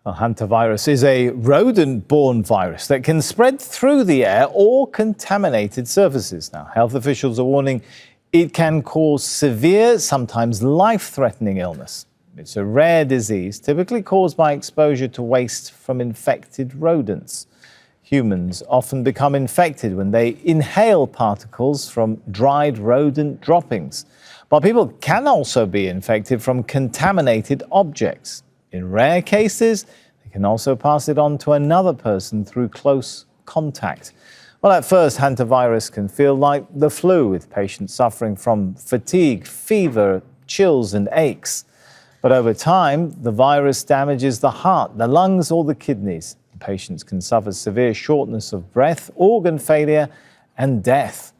Well, Hantavirus is a rodent-borne virus that can spread through the air or contaminated surfaces. Now, health officials are warning it can cause severe, sometimes life-threatening illness. It's a rare disease, typically caused by exposure to waste from infected rodents. Humans often become infected when they inhale particles from dried rodent droppings. But people can also be infected from contaminated objects. In rare cases, they can also pass it on to another person through close contact. Well, at first, hantavirus can feel like the flu, with patients suffering from fatigue, fever, chills and aches. But over time, the virus damages the heart, the lungs or the kidneys. Patients can suffer severe shortness of breath, organ failure and death.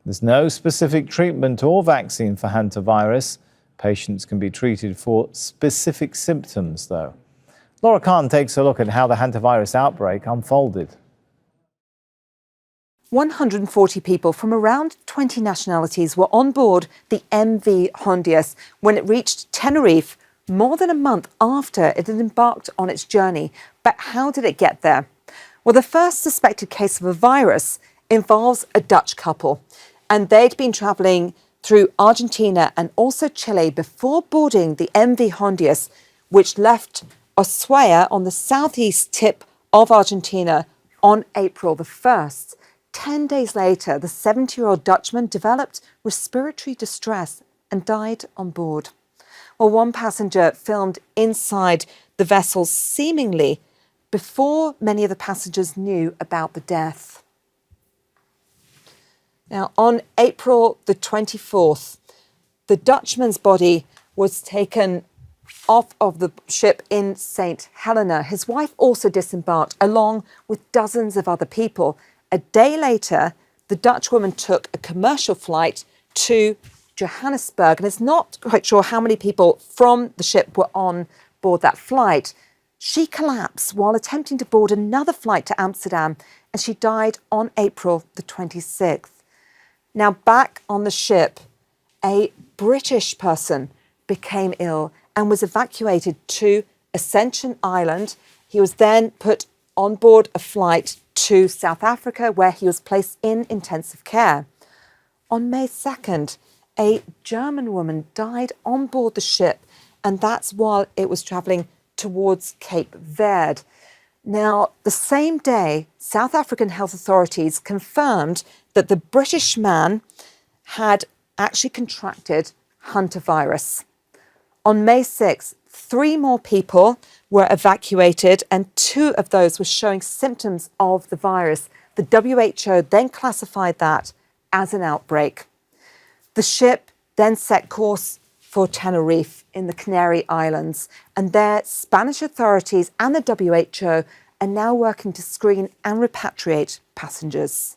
There's no specific treatment or vaccine for hantavirus. Patients can be treated for specific symptoms, though. Laura Khan takes a look at how the hantavirus outbreak unfolded. 140 people from around 20 nationalities were on board the MV Hondius when it reached Tenerife more than a month after it had embarked on its journey. But how did it get there? Well, the first suspected case of a virus involves a Dutch couple, and they'd been travelling through Argentina and also Chile before boarding the MV Hondius, which left Ushuaia on the southeast tip of Argentina on April the 1st. 10 days later, the 70-year-old Dutchman developed respiratory distress and died on board. Well, one passenger filmed inside the vessel seemingly before many of the passengers knew about the death. Now, on April the 24th, the Dutchman's body was taken off of the ship in St Helena. His wife also disembarked, along with dozens of other people. A day later, the Dutch woman took a commercial flight to Johannesburg, and it's not quite sure how many people from the ship were on board that flight. She collapsed while attempting to board another flight to Amsterdam, and she died on April the 26th. Now, back on the ship, a British person became ill and was evacuated to Ascension Island. He was then put on board a flight to South Africa, where he was placed in intensive care. On May 2nd, a German woman died on board the ship, and that's while it was travelling towards Cape Verde. Now, the same day, South African health authorities confirmed that the British man had actually contracted hantavirus. On May 6th, 3 more people were evacuated, and 2 of those were showing symptoms of the virus. The WHO then classified that as an outbreak. The ship then set course for Tenerife in the Canary Islands, and there Spanish authorities and the WHO are now working to screen and repatriate passengers.